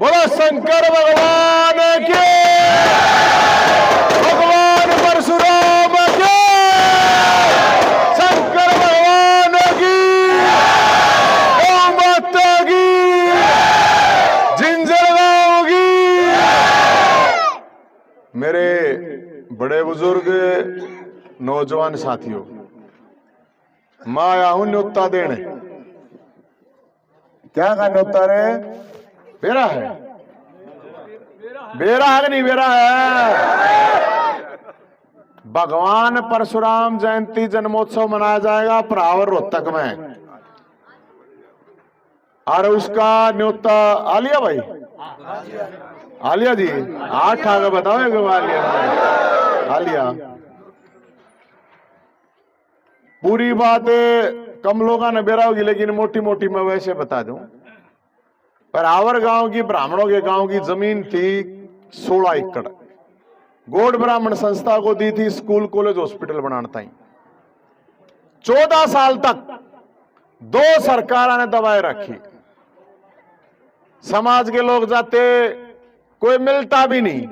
बोलो शंकर भगवान के, भगवान परशुराम के, शंकर भगवान की, गौ माता की, जिंजर गांव की। मेरे बड़े बुजुर्ग नौजवान साथियों, मैं आया हूं न्योता देने। क्या का न्योता रे? बेरा है, बेरा है कि नहीं बेरा है? भगवान परशुराम जयंती जन्मोत्सव मनाया जाएगा परावर रोहतक में, और उसका न्योता आलिया भाई, आलिया जी 8 आगे बताओ आलिया। पूरी बात कम लोगों ने बेरा होगी, लेकिन मोटी मोटी मैं वैसे बता दूं। पर आवर गांव की, ब्राह्मणों के गांव की जमीन थी 16 एकड़। गौड़ ब्राह्मण संस्था को दी थी स्कूल कॉलेज हॉस्पिटल बनाने ताई। 14 साल तक 2 सरकारों ने दबाए रखी। समाज के लोग जाते, कोई मिलता भी नहीं।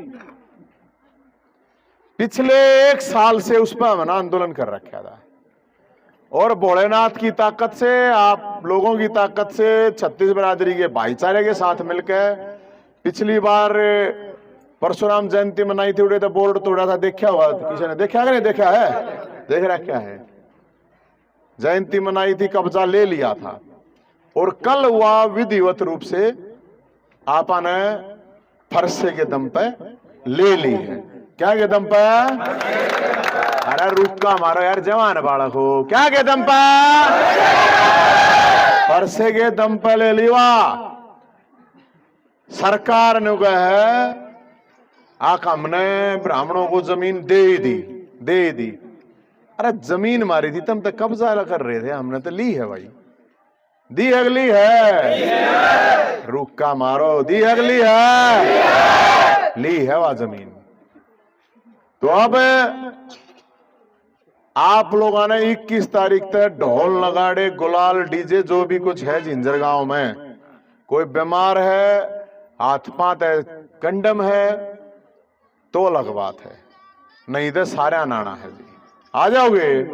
पिछले 1 साल से उस पर हमने आंदोलन कर रखा था, और भोलेनाथ की ताकत से, आप लोगों की ताकत से, छत्तीस बिरादरी के भाईचारे के साथ मिलकर पिछली बार परशुराम जयंती मनाई थी। उड़े तो बोर्ड तोड़ा था, देखा हुआ किसी ने? देखा कि नहीं देखा है? देख रहा क्या है? जयंती मनाई थी, कब्जा ले लिया था, और कल हुआ विधिवत रूप से आपने फरसे के दम पे ले ली है। क्या के दम पे? अरे रुक्का मारो यार जवान बालक हो। क्या के दम पे? फरसे के दम पे ले लिवा। सरकार ने कहा आक हमने ब्राह्मणों को जमीन दे दी। अरे जमीन मारी थी तुम तो कब्जा कर रहे थे, हमने तो ली है भाई। दी अगली है, रुक्का मारो, दी अगली है, ली है वह जमीन। तो अब आप लोगों ने 21 तारीख तक ढोल नगाड़े गुलाल डीजे जो भी कुछ है झिंझर गांव में, कोई बीमार है, हाथ पांत है, कंडम है तो अलग बात है, नहीं तो सारा नाना है जी। आ जाओगे?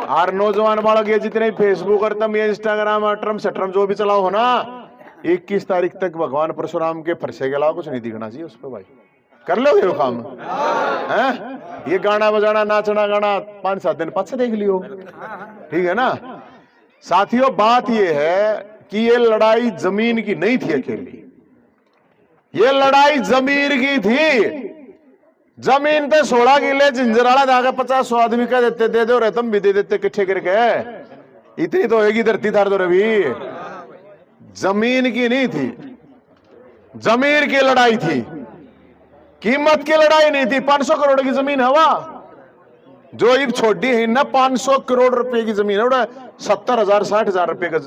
और नौजवान बालक ये जितने फेसबुक और तम ये इंस्टाग्राम और ट्रम सट्रम जो भी चलाओ हो ना, 21 तारीख तक भगवान परशुराम के फरसे के अलावा कुछ नहीं दिखना चाहिए उस पर भाई। कर लो ये काम है? ये गाना बजाना नाचना गाना 5-7 दिन पीछे देख लियो, ठीक है ना साथियों। बात ये है कि ये लड़ाई जमीन की नहीं थी अकेली, ये लड़ाई जमीन की थी। जमीन पे 16 किले झिंझराला जाकर 50 आदमी का देते, दे दो तुम भी दे देते इकट्ठे करके। इतनी तो होगी धरती थार तो रवि। जमीन की नहीं थी, जमीर की लड़ाई थी, कीमत की लड़ाई नहीं थी। 500 करोड़ की जमीन है वह जो इब छोटी है ना, 500 करोड़ रुपए की जमीन है, 70,000 60,000 रुपए का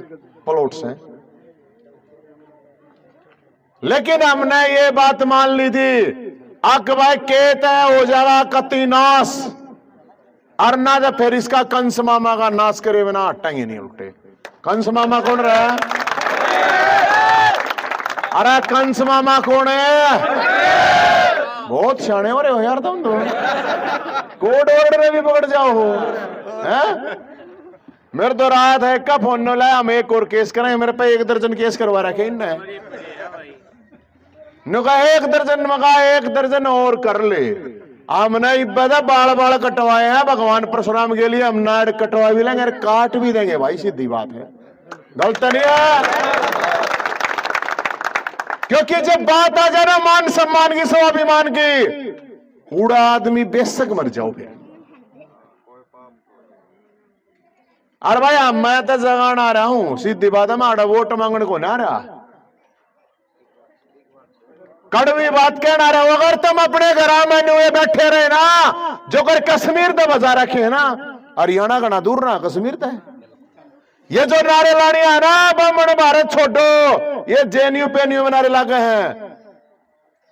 प्लॉट्स हैं। लेकिन हमने ये बात मान ली थी अक भाई केत है हो जाएगा कति नाश, और ना जब फिर इसका कंस मामा का नाश करे बिना हटेंगे नहीं उल्टे। कंस मामा कौन रहा है? अरे कंस मामा कौन है? बहुत सियाने हो रहे हो यार तुम तो, कोड ऑर्डर में भी पकड़ जाओ हो हैं? मेरे तो रात है का फोन न लाया, हम एक और केस करें, मेरे पे 1 दर्जन केस करवा रखे इनने। नुका 1 दर्जन मगा 1 दर्जन और कर ले। हमने इब्बदा बाल बाल कटवाए हैं भगवान परशुराम के लिए, हम नाड़ कटवा भी लेंगे, काट भी देंगे भाई, सीधी बात है, गलत नहीं है। क्योंकि जब बात आ जाए ना मान सम्मान की, स्वाभिमान की, कूड़ा आदमी बेशक मर जाओ फिर। अरे भाई मैं तो जगान आ रहा हूं, सीधी बात है, मैं वोट मांगने को ना रहा, कड़वी बात कहना रहे हो। अगर तुम अपने घर में नुए बैठे रहे ना, जो कर कश्मीर तो बजा रखे है ना, हरियाणा का ना दूर ना कश्मीर तो है। ये जो नारे लाने है ना, बमन भारत छोड़ो, ये जेएनयू पेनयू में नारे लागे हैं।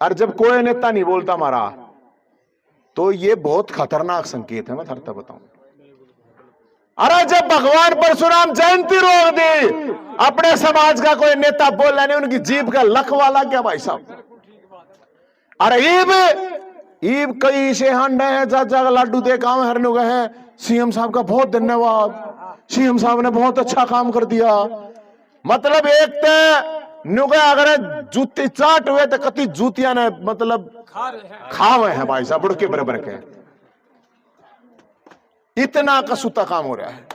और जब कोई नेता नहीं बोलता हमारा, तो ये बहुत खतरनाक संकेत है, मैं थरता बताऊं। अरे जब भगवान परशुराम जयंती रोक दी, अपने समाज का कोई नेता बोला नहीं, उनकी जीभ का लख वाला क्या भाई साहब। अरे ईब कई से हंड है, चाचा का लाडू दे काम हरने गए हैं, सीएम साहब का बहुत धन्यवाद, सीएम साहब ने बहुत अच्छा काम कर दिया। मतलब एक तो नुगे अगर जूती चाट हुए तो कति जूतियां ने मतलब खावे हैं भाई साहब, बुड़के बराबर के। इतना कसूता काम हो रहा है।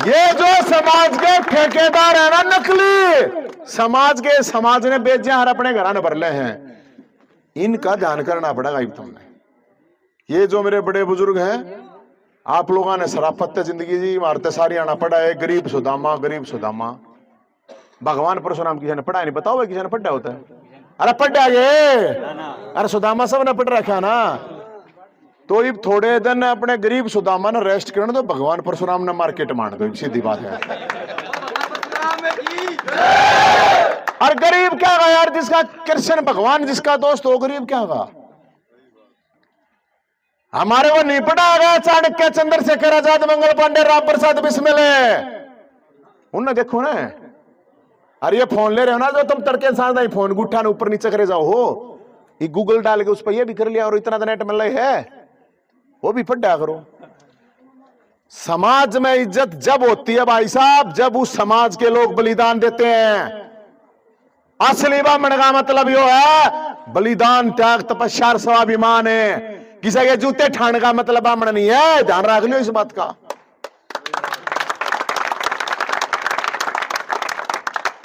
ये जो समाज के ठेकेदार है ना, नकली समाज ने बेचे हर अपने घर भर ले हैं, इनका ध्यान करना पड़ेगा। तुमने ये जो मेरे बड़े बुजुर्ग हैं, आप लोगों ने शराफत जिंदगी जी मारते सारी आना पड़ा है। गरीब सुदामा, गरीब सुदामा, भगवान परशुराम किसी ने पढ़ा नहीं, बताओ किसी ने पढ़ा होता है? अरे पढ़ा ये, अरे सुदामा सब ने पढ़ रखा ना। तो ये थोड़े दिन अपने गरीब सुदामा ने रेस्ट करने दो, भगवान परशुराम ने मार्केट मान दो, सीधी बात है। और गरीब क्या होगा यार, जिसका कृष्ण भगवान जिसका दोस्त हो, गरीब क्या होगा? हमारे वो नहीं पढ़ा गया चाणक्य, चंद्रशेखर आजाद, मंगल पांडे, राम प्रसाद बिस्मिल, उन्हें देखो ना। अरे ये फोन ले रहे हो ना जो तुम तड़के साथ ही फोन गुठा ऊपर नीचे करे जाओ हो, ये गूगल डाल के उस पर ये भी कर लिया, और इतना तो नेट मिल रही है, वो भी पढ़ा करो। समाज में इज्जत जब होती है भाई साहब, जब उस समाज के लोग बलिदान देते हैं। असली ब्राह्मण का मतलब यो है बलिदान, त्याग, तपस्या, स्वाभिमान है। किसी के जूते ठाण का मतलब ब्राह्मण नहीं है, ध्यान रख लो इस बात का।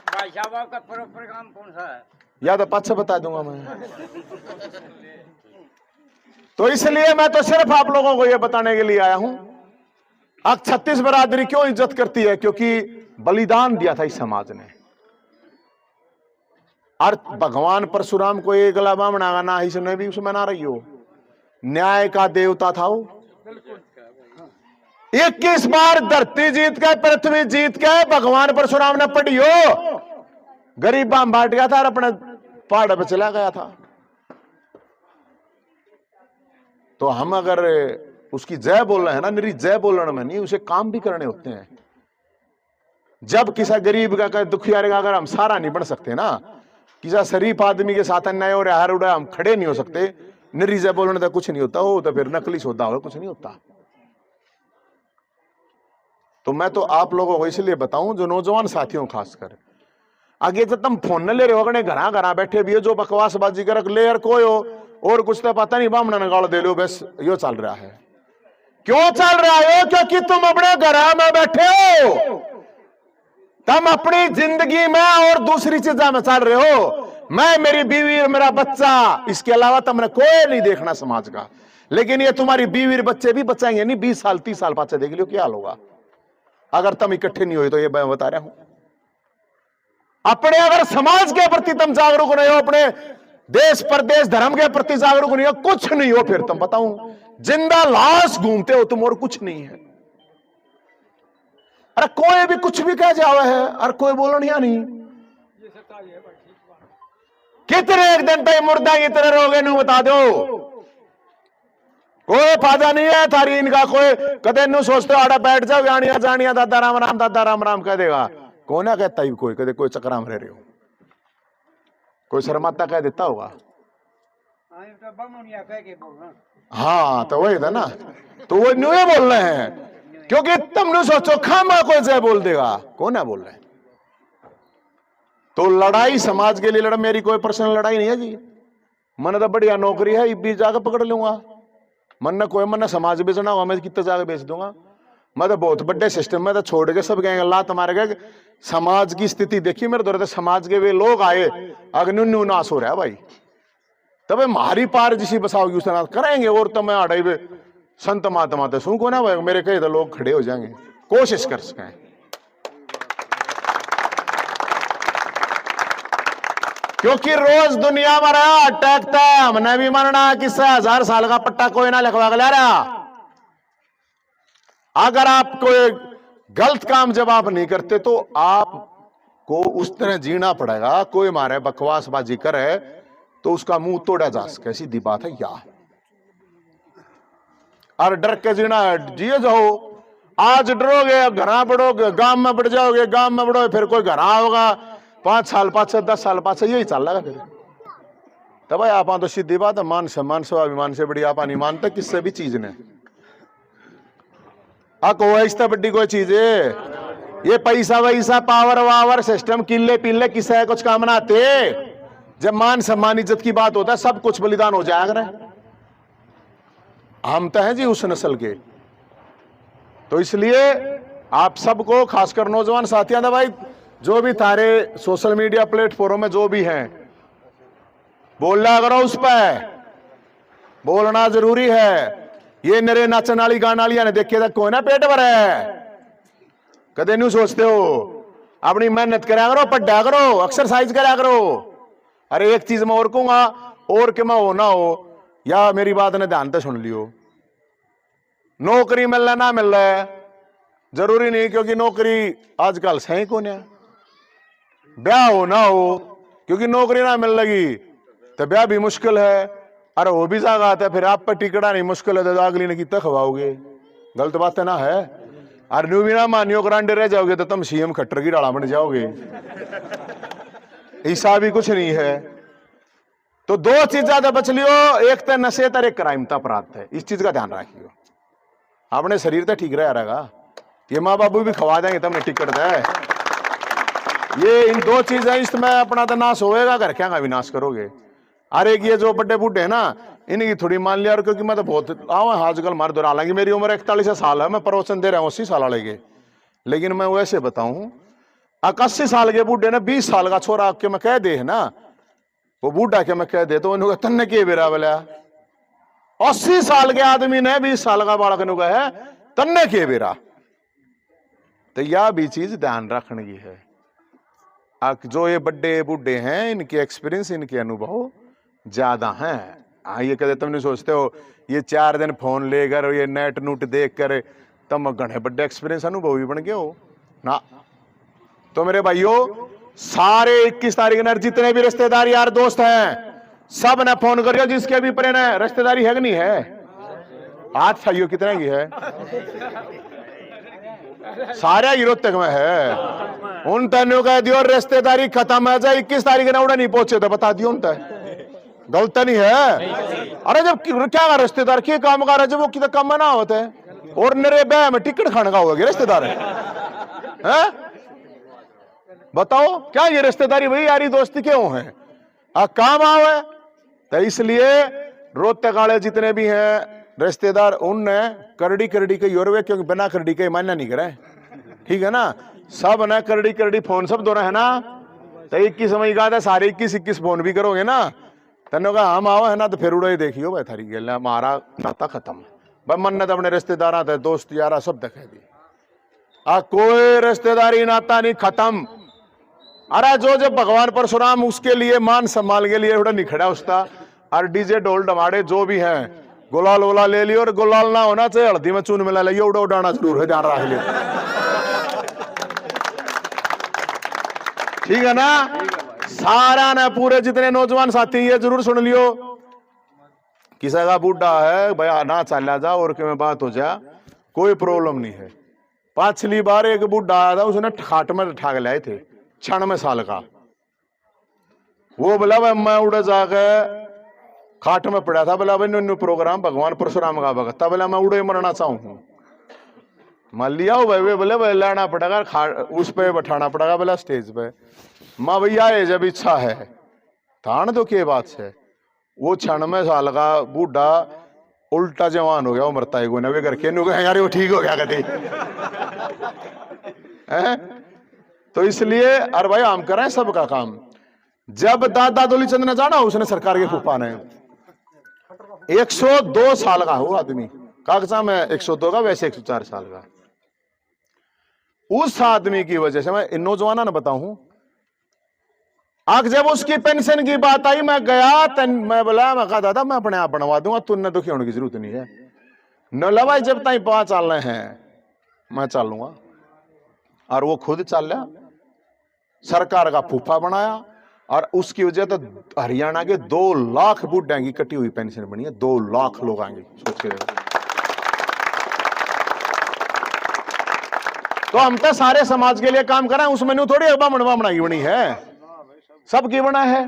भाई साहब आपका प्रोग्राम कौन सा है? या तो पाछे बता दूंगा मैं। तो इसलिए मैं तो सिर्फ आप लोगों को यह बताने के लिए आया हूं, अब 36 बरादरी क्यों इज्जत करती है? क्योंकि बलिदान दिया था इस समाज ने। और भगवान परशुराम को एक गलाबा बनागा ना, इसने भी उसमें ना रही हो, न्याय का देवता था वो। 21 बार धरती जीत के, पृथ्वी जीत के भगवान परशुराम ने पढ़ी हो, गरीब बाम बांट गया था और अपने पहाड़ पे चला गया था। तो हम अगर उसकी जय बोल रहे हैं ना, निरी जय बोलने में नहीं, उसे काम भी करने होते हैं। जब किसी गरीब का दुखियारे का अगर हम सारा नहीं बन सकते ना, किसी शरीफ आदमी के साथ अन्याय और हार उड़ा हम खड़े नहीं हो सकते, निरी जय बोलने तो कुछ नहीं होता हो, तो फिर नकली सौदा हो, कुछ नहीं होता। तो मैं तो आप लोगों को इसलिए बताऊं, जो नौजवान साथियों खासकर, आगे जब तुम फोन न ले रहे हो, अगने घरा घरा बैठे भी हो, जो बकवासबाजी कर ले यार कोई हो, और कुछ तो पता नहीं, बामना ने गाल दे लो, बस यो चल रहा है। क्यों चल रहा है? क्योंकि तुम अपने घर में बैठे हो, तुम अपनी जिंदगी में और दूसरी चीजों में चल रहे हो। मैं, मेरी बीवी और मेरा बच्चा, इसके अलावा तुमने कोई नहीं देखना समाज का। लेकिन ये तुम्हारी बीवी और बच्चे भी बचाएंगे नहीं, 20 साल 30 साल पाछे देख लियो क्या हाल होगा अगर तुम इकट्ठे नहीं हुए। तो ये मैं बता रहा हूं, अपने अगर समाज के प्रति तुम जागरूक नहीं हो, अपने देश प्रदेश धर्म के प्रति जागरूक नहीं हो, कुछ नहीं हो, फिर तुम बताऊं जिंदा लाश घूमते हो तुम, और कुछ नहीं है। अरे कोई भी कुछ भी कह जावे है, और कोई बोलो नहीं। कितने एक दिन पे मुर्दा कितने रोगे नू बता दो, कोई फायदा नहीं है थारी इनका। कोई कदे नू सोचते हो आड़ा बैठ जाओ, जानिया जानिया दादा राम राम कह देगा, कौन है कहता ही कोई, कदे कोई चक्राम रह रहे हो, कोई शर्माता कह देता होगा। हाँ तो वही था ना, तो वो न्यू बोल रहे हैं, क्योंकि तुम न सोचो खामा कोई जय बोल देगा, कौन है बोल रहे। तो लड़ाई समाज के लिए लड़ा, मेरी कोई पर्सनल लड़ाई नहीं है जी। मन तो बढ़िया नौकरी है, भी जाकर पकड़ लूंगा। मन ने कोई, मन ने समाज बेचना होगा, मैं कितने जाकर बेच दूंगा। मैं तो बहुत बड़े सिस्टम में तो छोड़ के सब गए अल्लाह तुम्हारे गए। समाज की स्थिति देखिए मेरे दौरे, समाज के वे लोग आए, अग्नि नाश हो रहा है भाई। तब मारी पार जिसी बसाओगी उससे नाश करेंगे, और तो मैं आड़े वे संत महात्मा तो सुन को ना भाई, मेरे कई तो लोग खड़े हो जाएंगे, कोशिश कर सकें। क्योंकि रोज दुनिया में रहा अटैकता, हमने भी मरना, किससे 1000 साल का पट्टा कोई ना लिखवा के ला रहा। अगर आप कोई गलत काम जब आप नहीं करते, तो आपको उस तरह जीना पड़ेगा। कोई मारे बकवासबाजी करे तो उसका मुंह तोड़ा जा सके, सीधी दी बात है। या और डर के जीना जिए जाओ, आज डरोगे घर बढ़ोगे, गांव में बढ़ जाओगे, गांव में बढ़ोगे, फिर कोई घर होगा 5 साल पाछे 10 साल पाछे, यही चल रहा फिर। तो भाई आप तो सीधी बात है, मान सम्मान स्वाभिमान से बड़ी आप नहीं मानते किससे भी चीज ने। को इससे बड़ी कोई चीज है? ये पैसा वैसा पावर वावर सिस्टम किले पिल्ले किससे कुछ काम ना आते। जब मान सम्मान इज्जत की बात होता है सब कुछ बलिदान हो जाएगा। हम तो हैं जी उस नस्ल के। तो इसलिए आप सबको, खासकर नौजवान साथियों ने भाई, जो भी तारे सोशल मीडिया प्लेटफॉर्म में जो भी हैं, बोलना करो, उस पर बोलना जरूरी है। ये नरे नाचन वाली गाने वाली ने देखे तक कोई ना पेट भर है, कदे नहीं सोचते हो। अपनी मेहनत करा करो, पढ़ा करो, एक्सरसाइज करा करो। अरे एक चीज मैं और कहूंगा, और कि मैं हो ना हो, या मेरी बात ने ध्यान से सुन लियो, नौकरी मिल रहा ना मिल रहा है जरूरी नहीं, क्योंकि नौकरी आजकल सही कौन है। ब्याह हो ना हो, क्योंकि नौकरी ना मिल लगी तो ब्याह भी मुश्किल है। अरे वो भी जागा आता है, फिर आप पर टिकड़ा नहीं मुश्किल है तो अगली ने कितना खवाओगे। गलत बात है ना है। और न्यू भी ना मानियो ग्रांडे रह जाओगे तो तुम सीएम खट्टर की डाला बन जाओगे। ऐसा भी कुछ नहीं है। तो दो चीज ज्यादा बच लियो, एक तो नशे तर, एक क्राइम था, अपराध है। इस चीज का ध्यान रखियो। अपने शरीर तो ठीक रहेगा, ये माँ बाबू भी खवा देंगे तुमने टिकट है। ये इन दो चीजें इसमें अपना तो नाश होएगा, घर क्या का विनाश करोगे। अरे ये जो बड़े बूढ़े है ना, इनकी थोड़ी मान लिया, क्योंकि मैं तो बहुत आओ आजकल मार दौरा, हालांकि मेरी उम्र 41 साल है, मैं प्रवचन दे रहा हूँ 80 साल वाले के। लेकिन मैं वैसे बताऊं, 81 साल के बूढ़े ने 20 साल का छोरा के मैं कह दे ना, वो बूढ़ा के मैं कह दे तो उन्होंने तन्ने के बेरा बोला। 80 साल के आदमी ने 20 साल का बालक ने कहा तन्ने के बेरा। तो यह भी चीज ध्यान रखने की है। जो ये बड़े बूढ़े हैं, इनके एक्सपीरियंस, इनके अनुभव ज्यादा हैं। हाँ, ये कहते तुम नहीं सोचते हो ये 4 दिन फोन लेकर ये नेट नूट देख कर तुम घने बड़े एक्सपीरियंस अनुभव भी बन गए हो ना। तो मेरे भाइयों, सारे 21 तारीख ने जितने भी रिश्तेदार यार दोस्त हैं, सब ने फोन करियो, जिसके भी प्रेम है रिश्तेदारी है कि नहीं है, हाथ छाइयो कितने की है। सारे हीरो तक में है। उन तनु कह दियो रिश्तेदारी खत्म है, जाए 21 तारीख ने उड़ा नहीं पहुंचे तो बता दियो। उनका गलत नहीं है। अरे जब क्या रिश्तेदार के काम कर रहे, जब वो कितना कम ना होते हैं, और नरे ब्याह में टिकट खाने का होगा रिश्तेदार है। बताओ क्या ये रिश्तेदारी भाई यारी दोस्ती क्यों है, काम आवे। तो इसलिए रोते काले जितने भी हैं रिश्तेदार, उनने करड़ी करड़ी के योरवे, क्योंकि बिना करड़ी के मान्य नहीं करे, ठीक है ना। सब ना करड़ी करड़ी फोन सब दोनों है ना। तो 21 समय का था, सारे 21 फोन भी करोगे ना, तेनों का हम आवा है ना, तो फिर उड़े देखियो भाई थारी गेल हमारा नाता खत्म। भाई मन्नत अपने रिश्तेदार थे, दोस्त यारा सब दिखा दी। कोई रिश्तेदारी नाता नहीं खत्म। अरे जो जब भगवान परशुराम उसके लिए मान सम्मान के लिए उड़ा नहीं खड़ा उसका। और डीजे ढोल डमाड़े जो भी हैं, गुलाल वोला ले लियो, और गुलाल ना होना चाहिए हल्दी में चून मिला लियो, उड़ा उड़ाना जरूर है, ध्यान रख लियो, ठीक है ना। सारा ना पूरे जितने नौजवान साथी ये जरूर सुन लियो, किसी का बूढ़ा है भाई ना चला जा और में बात हो जा, कोई प्रॉब्लम नहीं है। पिछली बार एक बूढ़ा आया था, उसने खाट में ठाक लाए थे 96 साल का। वो बोला भाई मैं उड़े जाकर खाट में पड़ा था, बोला भाई न्यू प्रोग्राम भगवान परशुराम का भगत था, बोला मैं उड़े मरना चाहूँ। मान लिया भाई, बोले भाई लाना पड़ेगा, उस पे बैठाना पड़ेगा, बोला स्टेज पे। माँ भैया ये जब इच्छा है थान तो क्या बात है। वो 96 साल का बूढ़ा उल्टा जवान हो गया, वो मरता है कोई करके यार वो ठीक हो गया कहते। तो इसलिए अरे भाई हम करें सबका काम। जब दादा दुलीचंद ने जाना, उसने सरकार के फूफा ने 102 साल का हो आदमी, कागजा में 102 का, वैसे 104 साल का। उस आदमी की वजह से मैं इन नौजवानों ने बताऊं, जब उसकी पेंशन की बात आई, मैं गया मैं बोला, मैं कहा दादा मैं अपने आप बनवा दूंगा, तुमने दुखी होने की जरूरत नहीं है। न लवाई जब तक 5 चल रहे हैं मैं चलूंगा। और वो खुद चल लिया, सरकार का फूफा बनाया, और उसकी वजह तो हरियाणा के 2 लाख बूढ़े की कटी हुई पेंशन बनी है। 2 लाख लोग आएंगे, सोच के देखो। तो हम तो सारे समाज के लिए काम कर रहे हैं, उसमें न्यू थोड़ी अब्बा मनवा बनाई बनी है, सबकी बना है।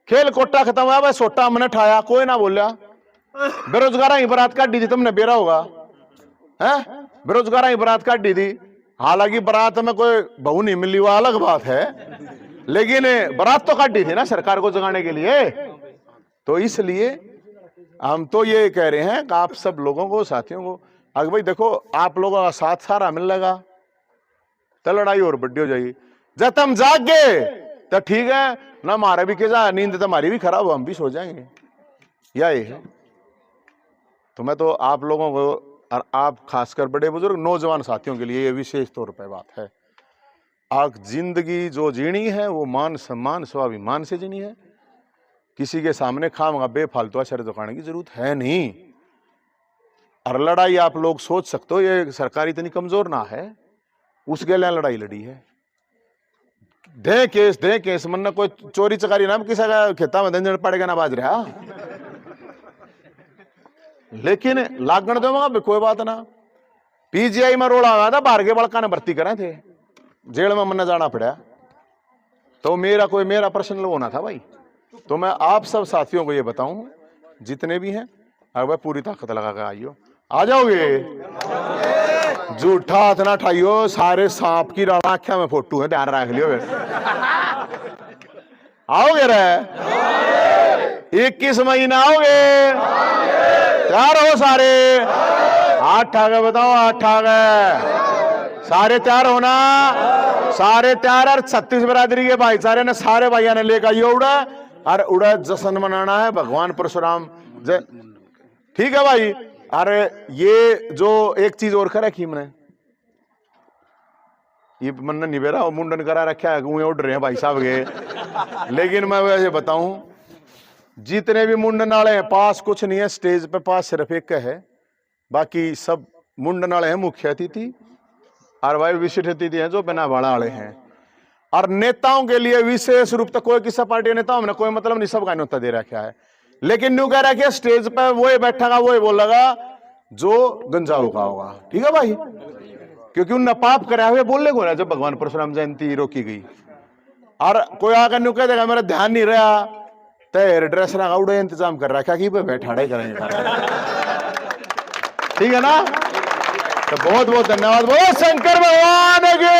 खेल कोटा खत्म हुआ भाई, सोटा हमने ठाया, कोई ना बोलिया। बेरोजगार ही बरात काट दी थी, तुमने बेरा होगा है, बेरोजगार ही बरात काट दी थी। हालांकि बरात में कोई बहू नहीं मिली, वो अलग बात है, लेकिन बरात तो काट दी थी ना सरकार को जगाने के लिए। तो इसलिए हम तो ये कह रहे हैं कि आप सब लोगों को, साथियों को, अगर भाई देखो आप लोगों का साथ सारा मिल लगा तो लड़ाई और बड्डी हो जाएगी। जब तुम जाग गए तो ठीक है ना, हमारा भी क्या नींद तुम्हारी भी खराब हो, हम भी सो जाएंगे, या ये है। तो मैं तो आप लोगों को, और आप खासकर बड़े बुजुर्ग नौजवान साथियों के लिए ये विशेष तौर पर बात है, आप जिंदगी जो जीनी है वो मान सम्मान स्वाभिमान से जीनी है। किसी के सामने खामगा बेफालतू असर दुकाने की जरूरत है नहीं। और लड़ाई आप लोग सोच सकते हो ये सरकार इतनी कमजोर ना है, उसके लिए लड़ाई लड़ी है। दे केस मन कोई चोरी चकारी ना किसी का खेता में दंजन पड़ेगा ना बाज रहा, लेकिन लागण दो कोई बात ना। पीजीआई में रोड़ा हुआ था, बाहर के बड़का ने भर्ती करे थे, जेल में मन जाना पड़ा, तो मेरा प्रश्न होना था भाई। तो मैं आप सब साथियों को ये बताऊं, जितने भी हैं, अगर पूरी ताकत लगा कर आइयो, आ जाओगे, झूठा हाथ ना ठाइयो, सारे सांप की आंखों में फोटो है, ध्यान रख लियो। आओगे रे 21 महीना आओगे, तैयार हो सारे, 8 आ गए, बताओ 8 आ गए, सारे तैयार होना, सारे तैयार। और 36 बिरादरी के भाईचारे ने, सारे भाइयों ने लेकर आइयो उड़ा, और उड़ा जश्न मनाना है भगवान परशुराम जय, ठीक है भाई। अरे ये जो एक चीज और कर रखी मैंने, ये मन निबेरा मुंडन करा रखा है, उड़ रहे हैं भाई साहब के, लेकिन मैं वैसे बताऊं, जितने भी मुंडन वाले हैं पास कुछ नहीं है, स्टेज पे पास सिर्फ एक है, बाकी सब मुंडन वाले हैं, मुख्य अतिथि और भाई विशिष्ट अतिथि हैं जो बिना भाड़ा वाले हैं। और नेताओं के लिए विशेष रूप से कोई किसी पार्टी नेताओं में कोई मतलब नहीं, सबका न्योता दे रखा है, लेकिन न्यू कह रखा है स्टेज पे वही बैठेगा, वही बोलेगा जो गंजाऊ का होगा, ठीक है भाई, क्योंकि उनने पाप कराया हुए बोलने को ना। जब भगवान परशुराम जयंती रोकी गई और कोई आकर न्यू कह देगा मेरा ध्यान नहीं रहा, तो हेयर ड्रेसर का उड़े इंतजाम कर रखा कि बैठाड़े करेंगे, ठीक है ना। तो बहुत बहुत धन्यवाद, बोलो शंकर भगवान की,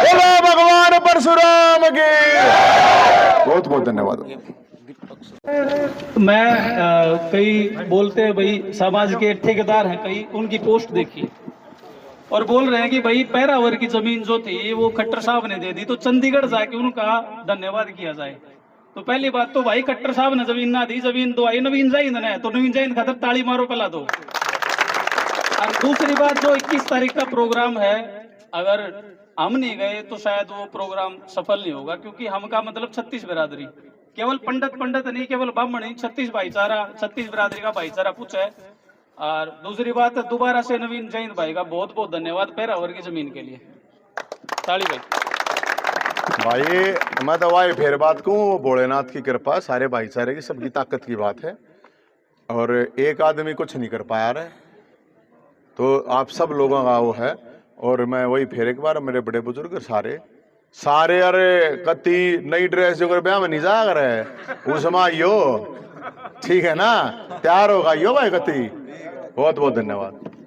बोलो भगवान परशुराम की, बहुत बहुत धन्यवाद। मैं कई बोलते हैं भाई समाज के ठेकेदार हैं कई, उनकी पोस्ट देखी और बोल रहे हैं कि भाई पैरावर की जमीन जो थी वो खट्टर साहब ने दे दी, तो चंडीगढ़ जाके उनका धन्यवाद किया जाए। तो पहली बात तो भाई खट्टर साहब ने जमीन ना दी, जमीन तो आई नवीन जैन ने, तो नवीन जैन खातर ताली मारो पहला तो। और दूसरी बात, जो 21 तारीख का प्रोग्राम है, अगर हम नहीं गए तो शायद वो प्रोग्राम सफल नहीं होगा, क्योंकि हम का मतलब 36 बिरादरी, केवल पंडित नहीं, केवल ब्राह्मण नहीं, 36 भाईचारा, 36 बिरादरी का भाईचारा कुछ है। और दूसरी बात, दोबारा से नवीन जैन भाई का बहुत बहुत धन्यवाद पैरावर की जमीन के लिए, ताली भाई। मैं तो भाई फिर बात कहूँ, भोलेनाथ की कृपा, सारे भाईचारे की, सबकी ताकत की बात है, और एक आदमी कुछ नहीं कर पाया रहा है, तो आप सब लोगों का वो है। और मैं वही फिर एक बार, मेरे बड़े बुजुर्ग सारे अरे कति नई ड्रेस जो कर ब्याह में नहीं जा रहे उसमें आइयो, ठीक है ना, तैयार होगा यो भाई कति। बहुत बहुत धन्यवाद।